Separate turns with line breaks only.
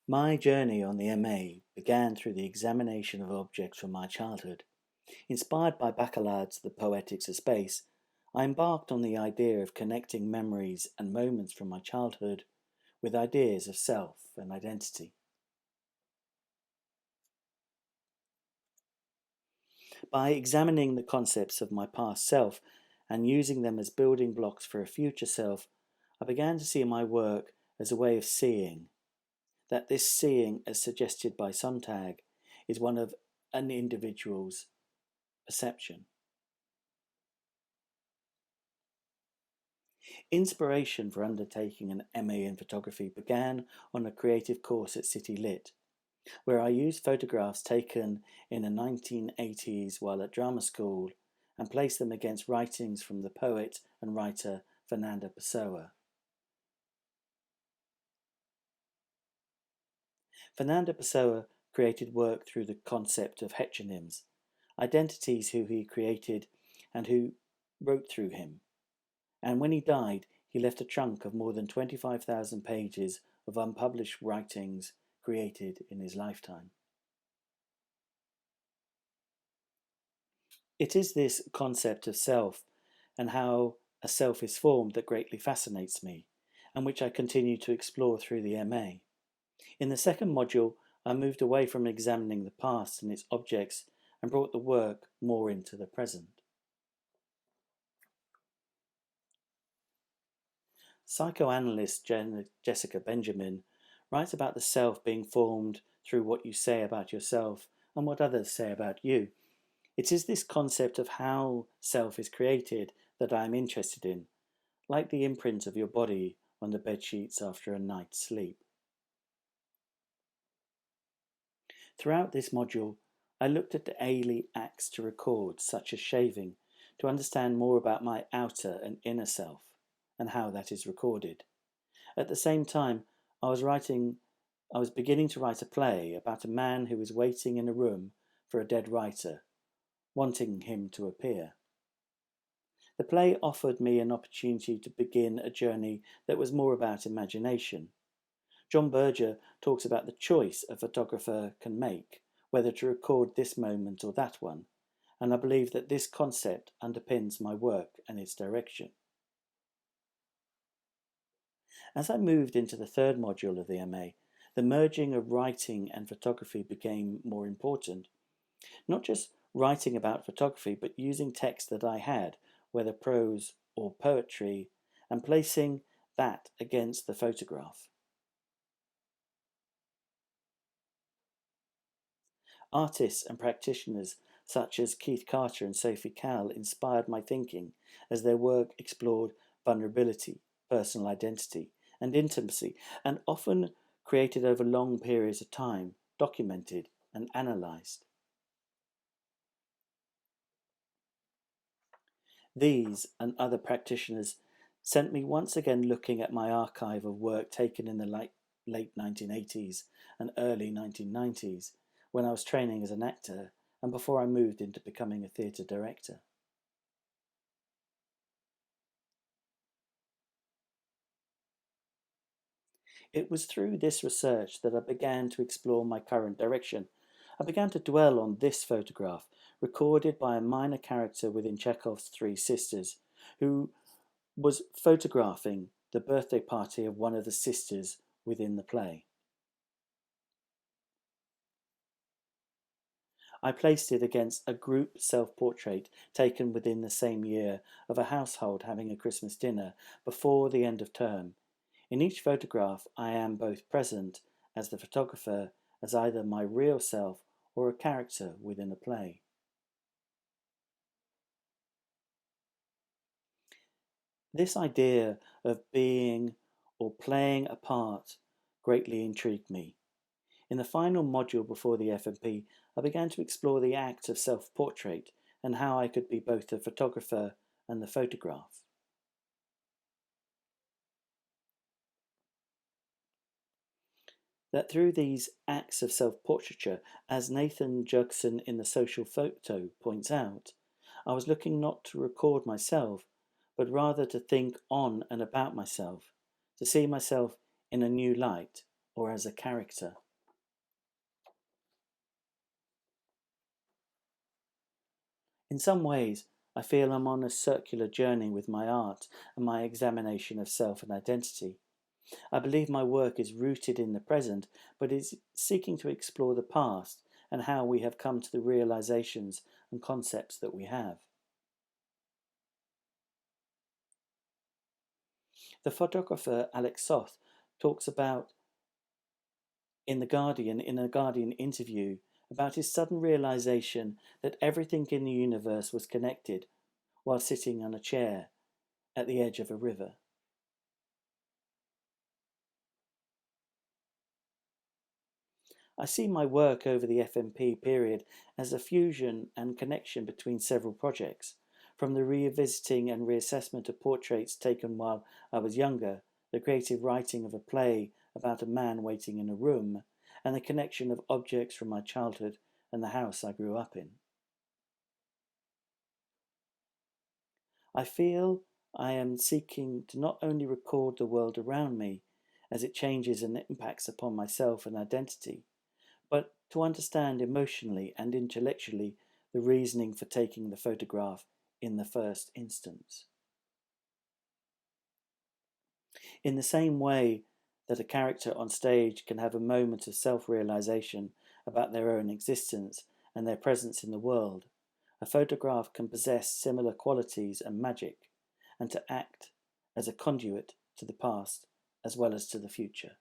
My journey on the MA began through the examination of objects from my childhood. Inspired by Bachelard's The Poetics of Space, I embarked on the idea of connecting memories and moments from my childhood with ideas of self and identity. By examining the concepts of my past self and using them as building blocks for a future self, I began to see my work as a way of seeing, that this seeing, as suggested by Sontag, is one of an individual's perception. Inspiration for undertaking an MA in photography began on a creative course at City Lit, where I used photographs taken in the 1980s while at drama school and placed them against writings from the poet and writer Fernando Pessoa. Fernando Pessoa created work through the concept of heteronyms, identities who he created and who wrote through him. And when he died, he left a trunk of more than 25,000 pages of unpublished writings created in his lifetime. It is this concept of self and how a self is formed that greatly fascinates me, and which I continue to explore through the MA. In the second module, I moved away from examining the past and its objects and brought the work more into the present. Psychoanalyst Jessica Benjamin writes about the self being formed through what you say about yourself and what others say about you. It is this concept of how self is created that I am interested in, like the imprint of your body on the bed sheets after a night's sleep. Throughout this module, I looked at the daily acts to record, such as shaving, to understand more about my outer and inner self and how that is recorded. At the same time, I was beginning to write a play about a man who was waiting in a room for a dead writer, wanting him to appear. The play offered me an opportunity to begin a journey that was more about imagination. John Berger talks about the choice a photographer can make, whether to record this moment or that one, and I believe that this concept underpins my work and its direction. As I moved into the third module of the MA, the merging of writing and photography became more important. Not just writing about photography, but using text that I had, whether prose or poetry, and placing that against the photograph. Artists and practitioners such as Keith Carter and Sophie Calle inspired my thinking as their work explored vulnerability, personal identity, and intimacy, and often created over long periods of time, documented and analysed. These and other practitioners sent me once again looking at my archive of work taken in the late 1980s and early 1990s, when I was training as an actor and before I moved into becoming a theatre director. It was through this research that I began to explore my current direction. I began to dwell on this photograph, recorded by a minor character within Chekhov's Three Sisters, who was photographing the birthday party of one of the sisters within the play. I placed it against a group self-portrait taken within the same year of a household having a Christmas dinner before the end of term. In each photograph, I am both present as the photographer, as either my real self or a character within a play. This idea of being or playing a part greatly intrigued me. In the final module before the FMP, I began to explore the act of self-portrait and how I could be both the photographer and the photograph. That through these acts of self-portraiture, as Nathan Jugson in The Social Photo points out, I was looking not to record myself, but rather to think on and about myself, to see myself in a new light, or as a character. In some ways, I feel I'm on a circular journey with my art and my examination of self and identity. I believe my work is rooted in the present, but is seeking to explore the past and how we have come to the realizations and concepts that we have. The photographer Alex Soth talks about in a Guardian interview about his sudden realization that everything in the universe was connected while sitting on a chair at the edge of a river. I see my work over the FMP period as a fusion and connection between several projects, from the revisiting and reassessment of portraits taken while I was younger, the creative writing of a play about a man waiting in a room, and the connection of objects from my childhood and the house I grew up in. I feel I am seeking to not only record the world around me as it changes and impacts upon myself and identity, but to understand emotionally and intellectually the reasoning for taking the photograph in the first instance. In the same way that a character on stage can have a moment of self-realization about their own existence and their presence in the world, a photograph can possess similar qualities and magic, and to act as a conduit to the past as well as to the future.